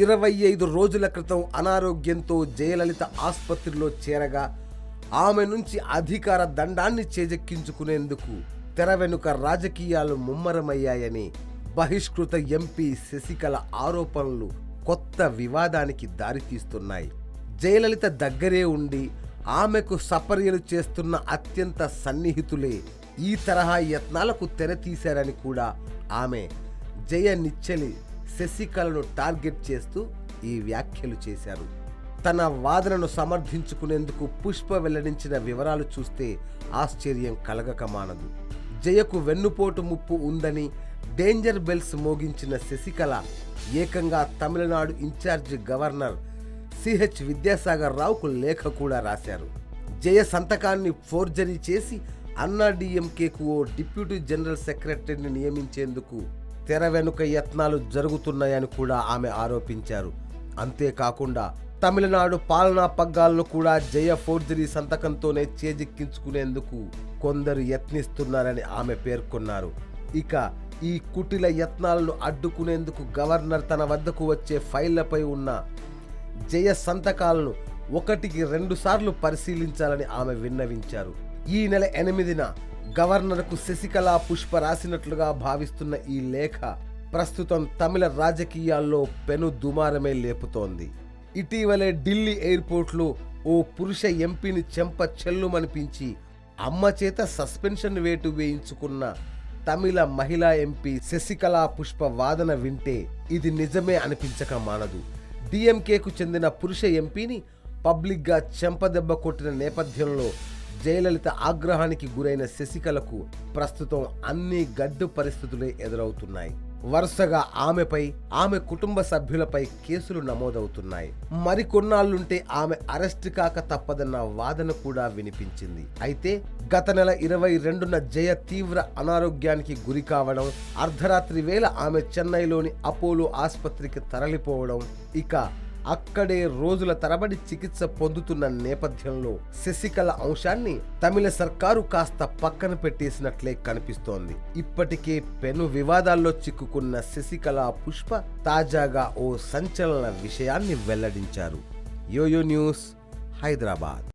25 రోజుల క్రితం అనారోగ్యంతో జయలలిత ఆసుపత్రిలో చేరగా ఆమె నుంచి అధికార దండాన్ని చేజెక్కించుకునేందుకు తెర వెనుక రాజకీయాలు ముమ్మరమయ్యాయని బహిష్కృత ఎంపీ శశికళ ఆరోపణలు కొత్త వివాదానికి దారితీస్తున్నాయి. జయలలిత దగ్గరే ఉండి ఆమెకు సపర్యలు చేస్తున్న అత్యంత సన్నిహితులే ఈ తరహా యత్నాలకు తెరతీశారని కూడా ఆమె జయ నిచ్చెలి శశికళను టార్గెట్ చేస్తూ ఈ వ్యాఖ్యలు చేశారు. తన వాదనను సమర్థించుకునేందుకు పుష్ప వెల్లడించిన వివరాలు చూస్తే ఆశ్చర్యం కలగక మానదు. జయకు వెన్నుపోటు ముప్పు ఉందని డేంజర్ బెల్స్ మోగించిన శశికళ ఏకంగా Tamil Nadu incharge governor CH Vidyasagar రావుకు లేఖ కూడా రాశారు. జయ సంతకాన్ని ఫోర్జరీ చేసి అన్నాడీఎంకేకు ఓ డిప్యూటీ జనరల్ సెక్రటరీని నియమించేందుకు తెర వెనుక యత్నాలు జరుగుతున్నాయని కూడా ఆమె ఆరోపించారు. అంతేకాకుండా తమిళనాడు పాలనా పగ్గాలను కూడా జయ ఫోర్జరీ సంతకంతోనే చేజిక్కించుకునేందుకు కొందరు యత్నిస్తున్నారని ఆమె పేర్కొన్నారు. ఇక ఈ కుటిల యత్నాలను అడ్డుకునేందుకు గవర్నర్ తన వద్దకు వచ్చే ఫైళ్లపై ఉన్న జయ సంతకాలను 1కి 2 సార్లు పరిశీలించాలని ఆమె విన్నవించారు. ఈ నెల 8న గవర్నర్కు శశికళ పుష్ప రాసినట్లుగా భావిస్తున్న ఈ లేఖ ప్రస్తుతం తమిళ రాజకీయాల్లో పెను దుమారమే లేపుతోంది. ఇటీవలే ఢిల్లీ ఎయిర్పోర్ట్లో ఓ పురుష ఎంపీని చెంప చెల్లుమనిపించి అమ్మ చేత సస్పెన్షన్ వేటు వేయించుకున్న తమిళ మహిళా ఎంపీ శశికళ పుష్ప వాదన వింటే ఇది నిజమే అనిపించక మానదు. డిఎంకేకు చెందిన పురుష ఎంపీని పబ్లిక్గా చెంపదెబ్బ కొట్టిన నేపథ్యంలో జయలలిత ఆగ్రహానికి గురైన శశికళకు ప్రస్తుతం అన్ని గడ్డు పరిస్థితులే ఎదురవుతున్నాయి. వరుసగా ఆమెపై, ఆమె కుటుంబ సభ్యులపై కేసులు నమోదవుతున్నాయి. మరికొన్నాళ్లుంటే ఆమె అరెస్ట్ కాక తప్పదన్న వాదన కూడా వినిపించింది. అయితే గత నెల 22న జయ తీవ్ర అనారోగ్యానికి గురి కావడం, అర్ధరాత్రి వేళ ఆమె చెన్నైలోని అపోలో ఆసుపత్రికి తరలిపోవడం, ఇక అక్కడే రోజుల తరబడి చికిత్స పొందుతున్న నేపథ్యంలో శశికళ అంశాన్ని తమిళ సర్కారు కాస్త పక్కన పెట్టేసినట్లే కనిపిస్తోంది. ఇప్పటికే పెను వివాదాల్లో చిక్కుకున్న శశికళ పుష్ప తాజాగా ఓ సంచలన విషయాన్ని వెల్లడించారు. YoYo News, Hyderabad.